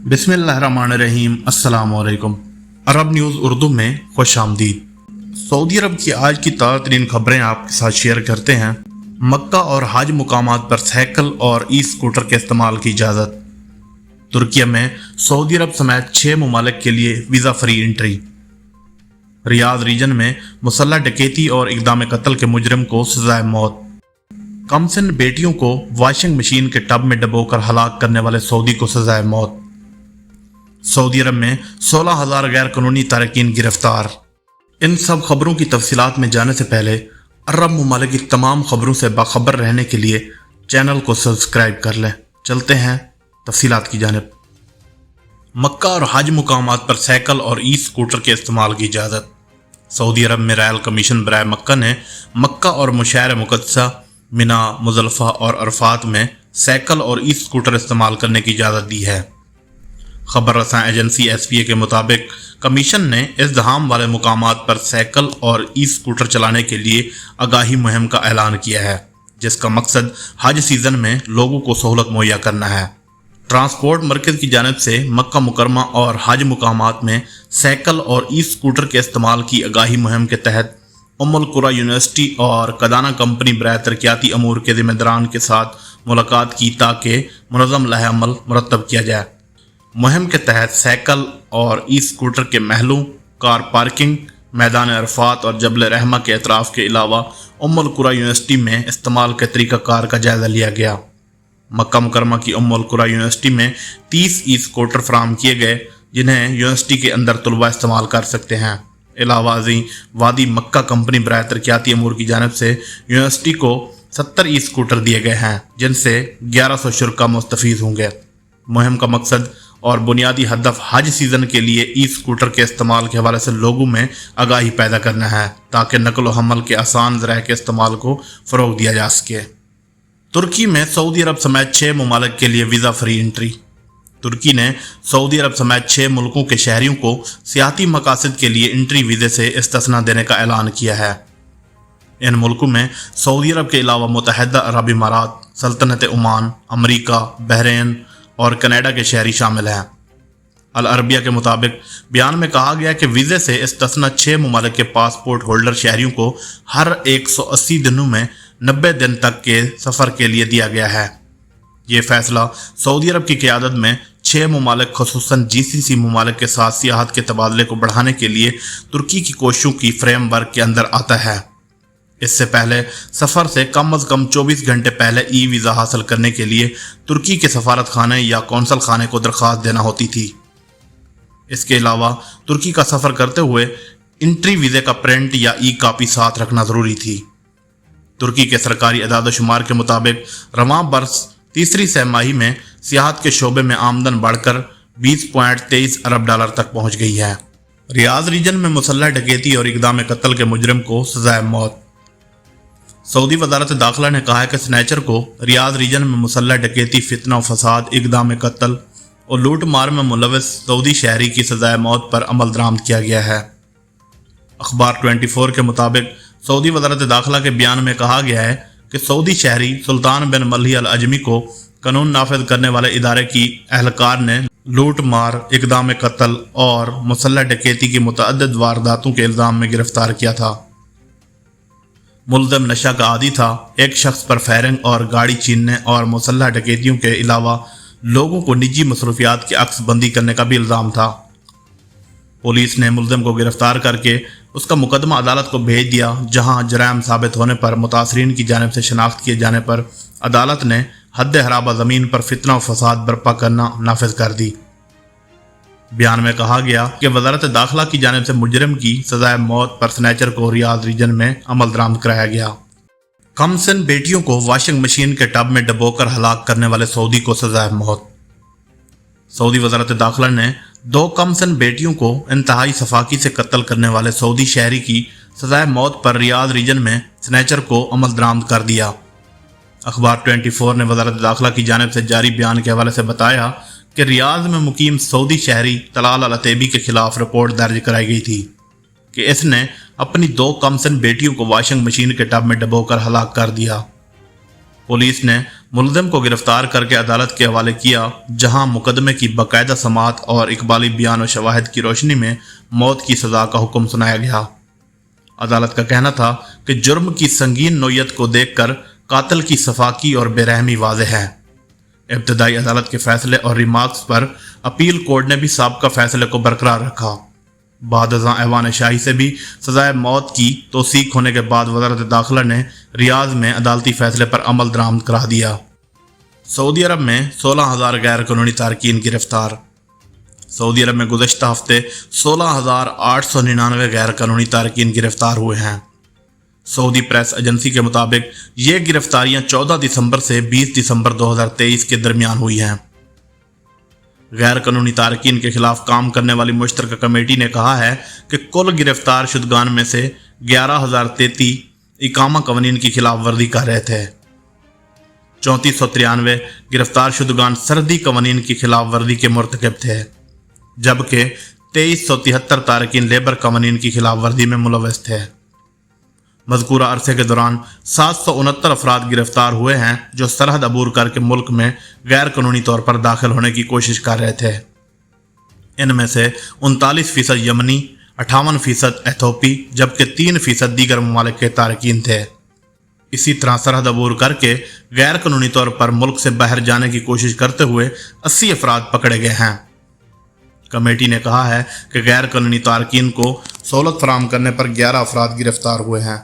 बिस्मिल्लाहिर्रहमानिर्रहीम। अस्सलाम वालेकुम। अरब न्यूज़ उर्दू में खुश आमदीद। सऊदी अरब की आज की ताज़ा तरीन खबरें आपके साथ शेयर करते हैं। मक्का और हज मुकामात पर साइकिल और ई स्कूटर के इस्तेमाल की इजाज़त। तुर्की में सऊदी अरब समेत 6 ममालिक के लिए visa free entry. Riyadh region में मुसल्लह डकैती और इक़दाम कत्ल के मुजरिम को सज़ाए मौत। कमसिन बेटियों को वॉशिंग मशीन के टब में डबोकर हलाक करने वाले सऊदी को सज़ाए मौत। सऊदी अरब में 16,000 गैर कानूनी तारकीन गिरफ्तार। इन सब खबरों की तफसीलात में जाने से पहले अरब ममालिक की तमाम खबरों से बाखबर रहने के लिए चैनल को सब्सक्राइब कर लें। चलते हैं तफसीलात की जानिब। मक्का और हज मुकामात पर साइकिल और ई स्कूटर के इस्तेमाल की इजाज़त। सऊदी अरब में रायल कमीशन बराए मक्का ने मक्का और मुशैर मुक़द्दसा, मिना, मुज़दलिफ़ा और अरफात में साइकिल और ई स्कूटर इस्तेमाल करने की इजाज़त दी है। खबर रसां एजेंसी SPA के मुताबिक कमीशन ने इज़्दिहाम वाले मुकामात पर साइकिल और ई स्कूटर चलाने के लिए आगाही मुहिम का ऐलान किया है, जिसका मकसद हज सीज़न में लोगों को सहूलत मुहैया करना है। ट्रांसपोर्ट मरकज़ की जानिब से मक्का मुकरमा और हज मुकामात में साइकिल और ई स्कूटर के इस्तेमाल की आगाही मुहिम के तहत उम्मुल कुरा यूनिवर्सिटी और कदाना कंपनी बराए तरक्याती अमूर के ज़िम्मेदारान के साथ मुलाकात की ताकि मुनज़्ज़म लह अमल मुरतब किया जाए। मुहिम के तहत साइकिल और ई स्कूटर के महलों, कार पार्किंग, मैदान अरफात और जबल रहमा के अतराफ़ के अलावा उम्मुल कुरा यूनिवर्सिटी में इस्तेमाल के तरीक़ाकार का जायज़ा लिया गया। मक्का मुकरमा की उम्मुल कुरा यूनिवर्सिटी में 30 ई स्कूटर फराहम किए गए, जिन्हें यूनिवर्सिटी के अंदर तलबा इस्तेमाल कर सकते हैं। इलावाज़ी वादी मक्का कंपनी बराए तरक्याती अमूर की जानिब से यूनिवर्सिटी को 70 ई स्कूटर दिए गए हैं, जिनसे 1100 शुरका मुस्तफ़ीज़ होंगे। मुहिम का मकसद और बुनियादी हदफ हज सीज़न के लिए ई स्कूटर के इस्तेमाल के हवाले से लोगों में आगाही पैदा करना है, ताकि नकल व हमल के आसान ज़राए के इस्तेमाल को फ़रोग़ दिया जा सके। तुर्की में सऊदी अरब समेत 6 ममालिक के लिए वीज़ा फ्री एंट्री। तुर्की ने सऊदी अरब समेत 6 मुल्कों के शहरियों को सियाती मकासद के लिए एंट्री वीज़े से इस्तिस्ना देने का ऐलान किया है। इन मुल्कों में सऊदी अरब के अलावा मुत्तहिदा अरब इमारात, सल्तनत ओमान, अमरीका, बहरीन और कनाडा के शहरी शामिल हैं। अल अरबिया के मुताबिक बयान में कहा गया कि वीज़े से इस्तिस्ना 6 ममालिक के पासपोर्ट होल्डर शहरियों को हर 180 दिनों में 90 दिन तक के सफ़र के लिए दिया गया है। ये फैसला सऊदी अरब की क़यादत में 6 ममालिक ख़ुसूसन GCC ममालिक के साथ सियाहत के तबादले को बढ़ाने के लिए तुर्की की कोशिशों की फ्रेम वर्क के अंदर आता है। इससे पहले सफ़र से कम अज़ कम 24 घंटे पहले ई वीज़ा हासिल करने के लिए तुर्की के सफारत खाने या कौंसल खाने को दरख्वास्त देना होती थी। इसके अलावा तुर्की का सफ़र करते हुए एंट्री वीज़े का प्रिंट या ई कापी साथ रखना ज़रूरी थी। तुर्की के सरकारी अदाद शुमार के मुताबिक रवां बरस तीसरी सहमाही में सियाहत के शोबे में आमदन बढ़कर 20.23 अरब डॉलर तक पहुँच गई है। रियाद रीजन में मुसल्लह डकैती और इक़दाम कत्ल के मुजरिम को सज़ाए मौत। सऊदी वज़ारत दाखिला ने कहा है कि स्नैचर को रियाद रीजन में मुसल्लह डकैती, फितना व फसाद, इक़दाम कत्ल और लूट मार में मुलव्वस सऊदी शहरी की सज़ाए मौत पर अमल दरामद किया गया है। अखबार 24 के मुताबिक सऊदी वज़ारत दाखिला के बयान में कहा गया है कि सऊदी शहरी सुल्तान बिन मल्ही अल अजमी को कानून नाफिज करने वाले इदारे की अहलकार ने लूट मार, इक़दाम कत्ल और मुसल्लह डकैती की मुतअद्दिद वारदातों के इल्ज़ाम में गिरफ्तार किया था। मुल्ज़िम नशा का आदी था। एक शख्स पर फायरिंग और गाड़ी छीनने और मुसल्लह डकैतियों के अलावा लोगों को निजी मसरूफियात की अक्स बंदी करने का भी इल्ज़ाम था। पुलिस ने मुल्ज़िम को गिरफ्तार करके उसका मुकदमा अदालत को भेज दिया, जहां जराइम साबित होने पर मुतासरीन की जानिब से शनाख्त किए जाने पर अदालत ने हद हराबा ज़मीन पर फितना व फसाद बर्पा करना नाफिज कर दी। बयान में कहा गया कि वज़ारत दाखिला की जानिब से मुजरिम की सज़ाए मौत पर स्नैचर को रियाद रीजन में अमल दरामद कराया गया। कमसिन बेटियों को वॉशिंग मशीन के टब में डबोकर हलाक करने वाले सऊदी को सज़ाए मौत। सऊदी वज़ारत दाखिला ने 2 कमसिन बेटियों को इंतहाई सफाकी से कत्ल करने वाले सऊदी शहरी की सज़ाए मौत पर रियाद रीजन में स्नैचर को अमल दरामद कर दिया। अखबार 24 ने वज़ारत दाखिला की जानिब से जारी बयान के हवाले से बताया कि रियाद में मुकीम सऊदी शहरी तलाल अल अतैबी के खिलाफ रिपोर्ट दर्ज कराई गई थी कि इसने अपनी 2 कमसिन बेटियों को वॉशिंग मशीन के टब में डबोकर हलाक कर दिया। पुलिस ने मुलजिम को गिरफ्तार करके अदालत के हवाले किया, जहां मुकदमे की बाकायदा समाअत और इकबाली बयान और शवाहिद की रोशनी में मौत की सज़ा का हुक्म सुनाया गया। अदालत का कहना था कि जुर्म की संगीन नोयत को देखकर कातिल की सफाकी और बेरहमी वाज़ेह है। इब्तदाई अदालत के फैसले और रिमार्क्स पर अपील कोर्ट ने भी साबका फैसले को बरकरार रखा। बाद अज़ां ऐवान शाही से भी सजाए मौत की तौसीक होने के बाद वज़ारत दाखिला ने रियाज में अदालती फैसले पर अमल दरामद करा दिया। सऊदी अरब में 16,000 गैर कानूनी तारकीन गिरफ्तार। सऊदी अरब में गुज़श्ता हफ्ते 16,899 गैर कानूनी तारकीन गिरफ्तार हुए हैं। सऊदी प्रेस एजेंसी के मुताबिक ये गिरफ्तारियां 14 दिसंबर से 20 दिसंबर 2023 के दरमियान हुई हैं। गैर कानूनी तारकीन के खिलाफ काम करने वाली मुश्तरका कमेटी ने कहा है कि कुल गिरफ्तार शुदगान में से 11,033 इकामा कवानीन की खिलाफ वर्जी कर रहे थे। 3493 गिरफ्तार शुदगान सरहदी कवानीन की खिलाफ वर्जी के मुर्तकब थे, जबकि 2373 तारकीन लेबर कवानीन की खिलाफ वर्जी में मुलव्वस थे। मज़कूरा अरसे के दौरान 769 अफराद गिरफ्तार हुए हैं जो सरहद अबूर करके मुल्क में गैर कानूनी तौर पर दाखिल होने की कोशिश कर रहे थे। इनमें से 39% यमनी, 58% एथोपी, जबकि 3% दीगर ममालिक के तारकीन थे। इसी तरह सरहद अबूर करके गैर कानूनी तौर पर मुल्क से बाहर जाने की कोशिश करते हुए 80 अफराद पकड़े गए हैं। कमेटी ने कहा है कि गैर कानूनी तारकीन को सहूलत फराहम करने पर 11 अफराद गिरफ्तार हुए हैं।